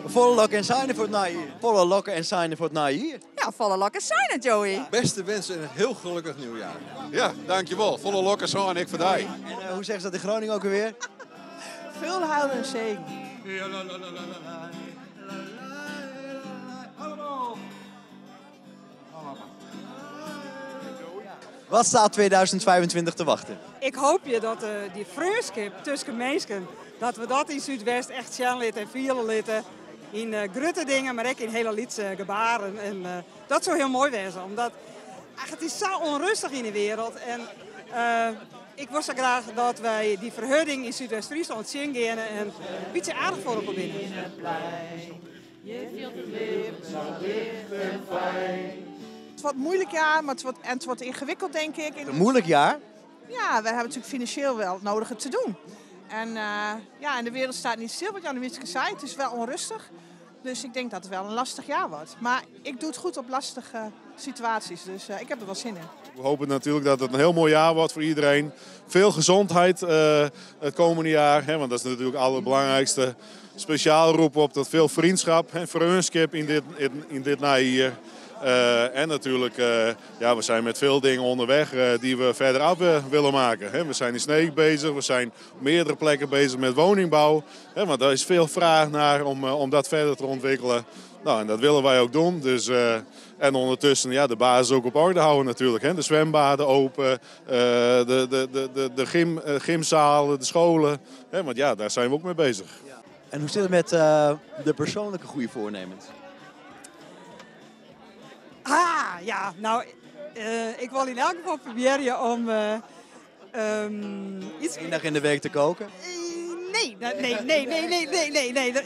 Volle lokken en seinen voor het naaien hier. Volle lokken en seinen voor het naaien hier. Ja, volle lokken zijn het, Joey. Ja. Beste wensen en een heel gelukkig nieuwjaar. Ja, dankjewel. Volle lokken zo en ik voor die. En hoe zeggen ze dat in Groningen ook alweer? Veel huilen en zegen. Wat staat 2025 te wachten? Ik hoop je dat die vriendschap tussen mensen, dat we dat in Zuidwest echt zien litten en vieren litten. In grote dingen, maar ook in hele lietse gebaren. En dat zou heel mooi wezen, omdat het is zo onrustig in de wereld. En ik wil zo graag dat wij die verhudding in Zuidwest-Friesland zien gaan en een beetje aardig voor elkaar binnen. Het wordt een moeilijk jaar, maar het wordt ingewikkeld, denk ik. Een moeilijk jaar? Ja, we hebben natuurlijk financieel wel het nodige te doen. En en de wereld staat niet stil, wat Jan de Wietske zei. Het is wel onrustig. Dus ik denk dat het wel een lastig jaar wordt. Maar ik doe het goed op lastige situaties, dus ik heb er wel zin in. We hopen natuurlijk dat het een heel mooi jaar wordt voor iedereen. Veel gezondheid het komende jaar, want dat is natuurlijk het allerbelangrijkste. Speciaal roepen op dat veel vriendschap en vriendschap in dit najaar. En natuurlijk, we zijn met veel dingen onderweg die we verder af willen maken. We zijn in Sneek bezig, we zijn op meerdere plekken bezig met woningbouw. Want daar is veel vraag naar om dat verder te ontwikkelen. Nou, en dat willen wij ook doen. Dus, en ondertussen de basis ook op orde houden natuurlijk. De zwembaden open, de gymzalen, de scholen. Want daar zijn we ook mee bezig. En hoe zit het met de persoonlijke goede voornemens? Ik wil in elk geval proberen om iets... Eén dag in de week te koken? Nee.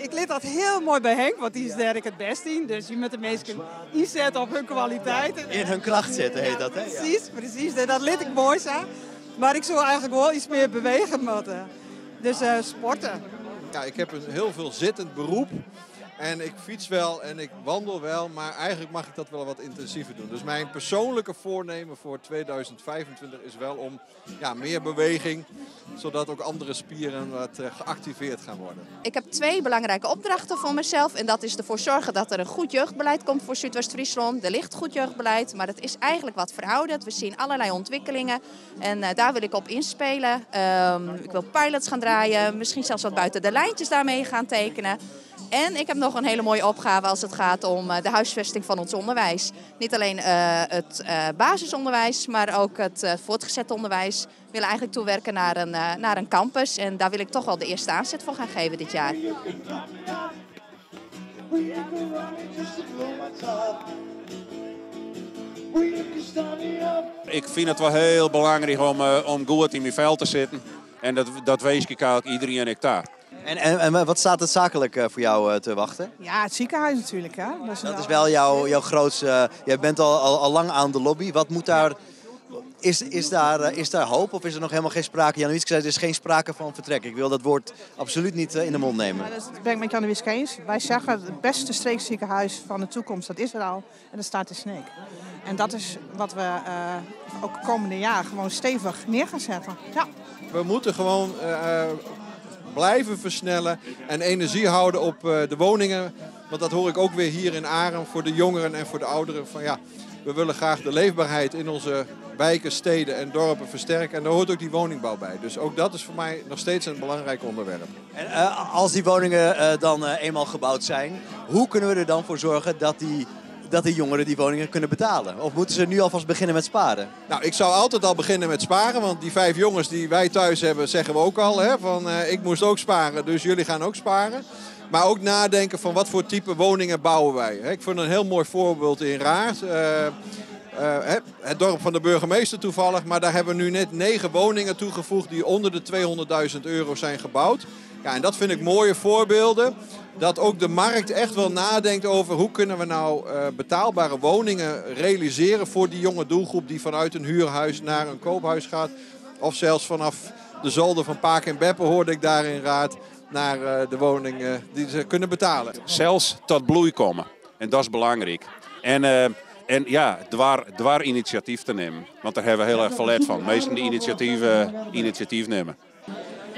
Ik leer dat heel mooi bij Henk, want die is daar het best in. Dus je moet de mensen inzetten op hun kwaliteiten. In hun kracht zetten heet dat, hè? Precies. Dat leer ik mooi zo. Maar ik zou eigenlijk wel iets meer bewegen moeten. Dus sporten. Ja, ik heb een heel veel zittend beroep. En ik fiets wel en ik wandel wel, maar eigenlijk mag ik dat wel wat intensiever doen. Dus mijn persoonlijke voornemen voor 2025 is wel om meer beweging, zodat ook andere spieren wat geactiveerd gaan worden. Ik heb 2 belangrijke opdrachten voor mezelf. En dat is ervoor zorgen dat er een goed jeugdbeleid komt voor Zuidwest-Friesland. Er ligt goed jeugdbeleid, maar het is eigenlijk wat verouderd. We zien allerlei ontwikkelingen en daar wil ik op inspelen. Ik wil pilots gaan draaien, misschien zelfs wat buiten de lijntjes daarmee gaan tekenen. En ik heb nog een hele mooie opgave als het gaat om de huisvesting van ons onderwijs. Niet alleen het basisonderwijs, maar ook het voortgezet onderwijs. We willen eigenlijk toewerken naar een campus. En daar wil ik toch wel de eerste aanzet voor gaan geven dit jaar. Ik vind het wel heel belangrijk om goed in mijn veld te zitten. En dat wees ik eigenlijk iedereen en ik daar. En wat staat het zakelijk voor jou te wachten? Ja, het ziekenhuis natuurlijk. Hè? Dat is wel jouw grootste... Jij bent al lang aan de lobby. Wat moet daar... Is daar hoop of is er nog helemaal geen sprake? Jan de Wietske zei, er is geen sprake van vertrek. Ik wil dat woord absoluut niet in de mond nemen. Ja, dat ben ik met Jan de Wietske eens. Wij zeggen het beste streekziekenhuis van de toekomst, dat is er al. En dat staat in Sneek. En dat is wat we ook het komende jaar gewoon stevig neer gaan zetten. Ja. We moeten gewoon blijven versnellen en energie houden op de woningen. Want dat hoor ik ook weer hier in Arem voor de jongeren en voor de ouderen. We willen graag de leefbaarheid in onze wijken, steden en dorpen versterken. En daar hoort ook die woningbouw bij. Dus ook dat is voor mij nog steeds een belangrijk onderwerp. En als die woningen dan eenmaal gebouwd zijn, hoe kunnen we er dan voor zorgen dat die jongeren die woningen kunnen betalen? Of moeten ze nu alvast beginnen met sparen? Nou, ik zou altijd al beginnen met sparen. Want die 5 jongens die wij thuis hebben, zeggen we ook al. Ik moest ook sparen, dus jullie gaan ook sparen. Maar ook nadenken van wat voor type woningen bouwen wij. Ik vond een heel mooi voorbeeld in Raart. Het dorp van de burgemeester toevallig. Maar daar hebben we nu net 9 woningen toegevoegd die onder de €200.000 zijn gebouwd. Ja, en dat vind ik mooie voorbeelden. Dat ook de markt echt wel nadenkt over hoe kunnen we nou betaalbare woningen realiseren voor die jonge doelgroep die vanuit een huurhuis naar een koophuis gaat. Of zelfs vanaf de zolder van Paak en Beppe hoorde ik daar in Raad naar de woning die ze kunnen betalen. Zelfs tot bloei komen. En dat is belangrijk. En dwar initiatief te nemen. Want daar hebben we heel erg verlet van. Meestal die initiatief nemen.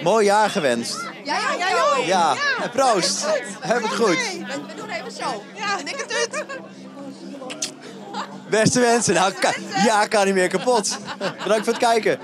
Mooi jaar gewenst. Ja, jij ook. Ja, en proost. Heb het goed. We doen even zo. Ja. En ik het uit. Beste wensen. Nou, kan niet meer kapot. Bedankt voor het kijken.